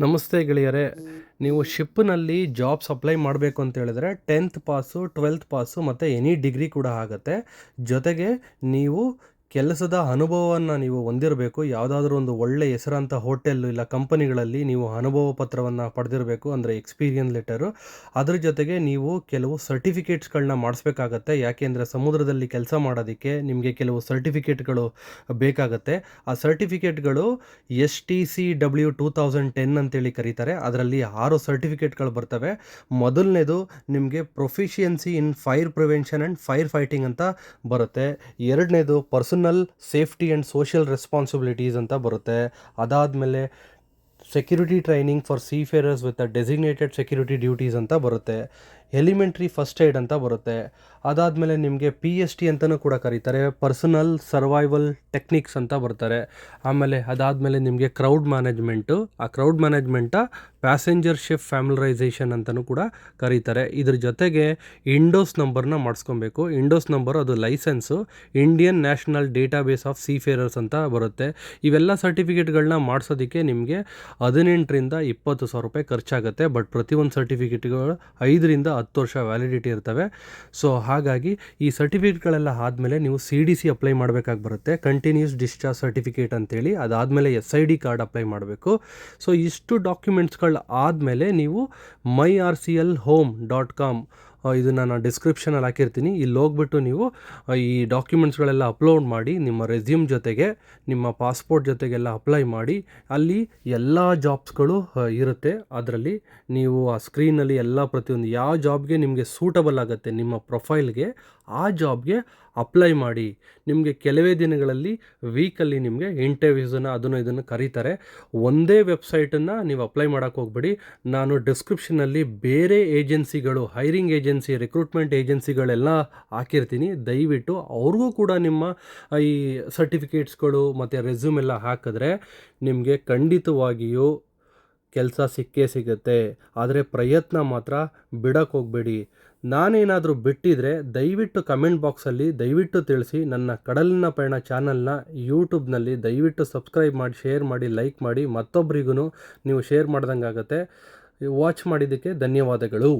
ನಮಸ್ತೆ ಗೆಳೆಯರೇ, ನೀವು ಶಿಪ್ನಲ್ಲಿ ಜಾಬ್ಸ್ ಅಪ್ಲೈ ಮಾಡಬೇಕು ಅಂತ ಹೇಳಿದ್ರೆ 10th ಪಾಸು, 12th ಪಾಸು ಮತ್ತು ಎನಿ ಡಿಗ್ರಿ ಕೂಡ ಆಗುತ್ತೆ. ಜೊತೆಗೆ ನೀವು ಕೆಲಸದ ಅನುಭವವನ್ನು ನೀವು ಹೊಂದಿರಬೇಕು. ಯಾವುದಾದ್ರೂ ಒಂದು ಒಳ್ಳೆ ಹೆಸರಾಂತ ಹೋಟೆಲ್ ಇಲ್ಲ ಕಂಪನಿಗಳಲ್ಲಿ ನೀವು ಅನುಭವ ಪತ್ರವನ್ನು ಪಡೆದಿರಬೇಕು, ಅಂದರೆ ಎಕ್ಸ್ಪೀರಿಯನ್ಸ್ ಲೆಟರು. ಅದ್ರ ಜೊತೆಗೆ ನೀವು ಕೆಲವು ಸರ್ಟಿಫಿಕೇಟ್ಸ್ಗಳನ್ನ ಮಾಡಿಸ್ಬೇಕಾಗತ್ತೆ. ಯಾಕೆಂದರೆ ಸಮುದ್ರದಲ್ಲಿ ಕೆಲಸ ಮಾಡೋದಕ್ಕೆ ನಿಮಗೆ ಕೆಲವು ಸರ್ಟಿಫಿಕೇಟ್ಗಳು ಬೇಕಾಗತ್ತೆ. ಆ ಸರ್ಟಿಫಿಕೇಟ್ಗಳು STCW 2010 ಅಂತೇಳಿ ಕರೀತಾರೆ. ಅದರಲ್ಲಿ 6 ಸರ್ಟಿಫಿಕೇಟ್ಗಳು ಬರ್ತವೆ. ಮೊದಲನೇದು ನಿಮಗೆ proficiency in fire prevention and fire fighting ಅಂತ ಬರುತ್ತೆ. ಎರಡನೇದು personal safety and social responsibilities ಅಂತ ಬರುತ್ತೆ. ಅದಾದಮೇಲೆ security training for seafarers with designated security duties ಅಂತ ಬರುತ್ತೆ. ಎಲಿಮೆಂಟ್ರಿ ಫಸ್ಟ್ ಏಡ್ ಅಂತ ಬರುತ್ತೆ. ಅದಾದಮೇಲೆ ನಿಮಗೆ PST ಅಂತಲೂ ಕೂಡ ಕರೀತಾರೆ, ಪರ್ಸನಲ್ ಸರ್ವೈವಲ್ ಟೆಕ್ನಿಕ್ಸ್ ಅಂತ ಬರ್ತಾರೆ. ಅದಾದಮೇಲೆ ನಿಮಗೆ ಕ್ರೌಡ್ ಮ್ಯಾನೇಜ್ಮೆಂಟು, ಆ crowd management passenger ship familiarisation ಅಂತಲೂ ಕೂಡ ಕರೀತಾರೆ. ಇದ್ರ ಜೊತೆಗೆ ಇಂಡೋಸ್ ನಂಬರ್ನ ಮಾಡಿಸ್ಕೊಬೇಕು. ಇಂಡೋಸ್ ನಂಬರ್ ಅದು licence, Indian national database of seafarers ಅಂತ ಬರುತ್ತೆ. ಇವೆಲ್ಲ ಸರ್ಟಿಫಿಕೇಟ್ಗಳನ್ನ ಮಾಡಿಸೋದಕ್ಕೆ ನಿಮಗೆ 18ರಿಂದ 20,000 ರೂಪಾಯಿ ಖರ್ಚಾಗುತ್ತೆ. ಬಟ್ ಪ್ರತಿಯೊಂದು ಸರ್ಟಿಫಿಕೇಟ್ಗಳು 5ರಿಂದ 10 ವರ್ಷ ವ್ಯಾಲಿಡಿಟಿ ಇರ್ತವೆ. ಸೊ ಹಾಗಾಗಿ ಈ ಸರ್ಟಿಫಿಕೇಟ್ಗಳೆಲ್ಲ ಆದಮೇಲೆ ನೀವು CDC ಅಪ್ಲೈ ಮಾಡಬೇಕಾಗಿ ಬರುತ್ತೆ, ಕಂಟಿನ್ಯೂಸ್ ಡಿಸ್ಚಾರ್ಜ್ ಸರ್ಟಿಫಿಕೇಟ್ ಅಂತೇಳಿ. ಅದಾದಮೇಲೆ SID ಕಾರ್ಡ್ ಅಪ್ಲೈ ಮಾಡಬೇಕು. ಸೊ ಇಷ್ಟು ಡಾಕ್ಯುಮೆಂಟ್ಸ್ಗಳು ಆದಮೇಲೆ ನೀವು myrclhome.com ಇದನ್ನು ನಾನು ಡಿಸ್ಕ್ರಿಪ್ಷನಲ್ಲಿ ಹಾಕಿರ್ತೀನಿ. ಇಲ್ಲಿ ಹೋಗ್ಬಿಟ್ಟು ನೀವು ಈ ಡಾಕ್ಯುಮೆಂಟ್ಸ್ಗಳೆಲ್ಲ ಅಪ್ಲೋಡ್ ಮಾಡಿ ನಿಮ್ಮ ರೆಸ್ಯೂಮ್ ಜೊತೆಗೆ ನಿಮ್ಮ ಪಾಸ್ಪೋರ್ಟ್ ಜೊತೆಗೆಲ್ಲ ಅಪ್ಲೈ ಮಾಡಿ. ಅಲ್ಲಿ ಎಲ್ಲ ಜಾಬ್ಸ್ಗಳು ಇರುತ್ತೆ. ಅದರಲ್ಲಿ ನೀವು ಆ ಸ್ಕ್ರೀನಲ್ಲಿ ಎಲ್ಲ ಪ್ರತಿಯೊಂದು ಯಾವ ಜಾಬ್ಗೆ ನಿಮಗೆ ಸೂಟಬಲ್ ಆಗುತ್ತೆ ನಿಮ್ಮ ಪ್ರೊಫೈಲ್ಗೆ, ಆ ಜಾಬ್ಗೆ ಅಪ್ಲೈ ಮಾಡಿ. ನಿಮಗೆ ಕೆಲವೇ ದಿನಗಳಲ್ಲಿ, ವೀಕಲ್ಲಿ ನಿಮಗೆ ಇಂಟರ್ವ್ಯೂಸನ್ನು ಅದನ್ನು ಇದನ್ನು ಕರೀತಾರೆ. ಒಂದೇ ವೆಬ್ಸೈಟನ್ನು ನೀವು ಅಪ್ಲೈ ಮಾಡೋಕ್ಕೆ ಹೋಗ್ಬೇಡಿ. ನಾನು ಡಿಸ್ಕ್ರಿಪ್ಷನಲ್ಲಿ ಬೇರೆ ಏಜೆನ್ಸಿಗಳು, ಹೈರಿಂಗ್ ಏಜೆನ್ಸಿ, ರಿಕ್ರೂಟ್ಮೆಂಟ್ ಏಜೆನ್ಸಿಗಳೆಲ್ಲ ಹಾಕಿರ್ತೀನಿ. ದಯವಿಟ್ಟು ಅವ್ರಿಗೂ ಕೂಡ ನಿಮ್ಮ ಈ ಸರ್ಟಿಫಿಕೇಟ್ಸ್ಗಳು ಮತ್ತು ರೆಸ್ಯೂಮ್ ಎಲ್ಲ ಹಾಕಿದ್ರೆ ನಿಮಗೆ ಖಂಡಿತವಾಗಿಯೂ ಕೆಲಸ ಸಿಕ್ಕೇ ಸಿಗುತ್ತೆ. ಆದರೆ ಪ್ರಯತ್ನ ಮಾತ್ರ ಬಿಡೋಕ್ಕೆ ಹೋಗಬೇಡಿ. ನಾನೇನಾದರೂ ಬಿಟ್ಟಿದ್ರೆ ದಯವಿಟ್ಟು ಕಮೆಂಟ್ ಬಾಕ್ಸಲ್ಲಿ ದಯವಿಟ್ಟು ತಿಳಿಸಿ. ನನ್ನ ಕಡಲಿನ ಪಯಣ ಚಾನಲ್ನ ಯೂಟ್ಯೂಬ್ನಲ್ಲಿ ದಯವಿಟ್ಟು ಸಬ್ಸ್ಕ್ರೈಬ್ ಮಾಡಿ, ಶೇರ್ ಮಾಡಿ, ಲೈಕ್ ಮಾಡಿ. ಮತ್ತೊಬ್ಬರಿಗೂ ನೀವು ಶೇರ್ ಮಾಡ್ದಂಗೆ ಆಗುತ್ತೆ. ವಾಚ್ ಮಾಡಿದ್ದಕ್ಕೆ ಧನ್ಯವಾದಗಳು.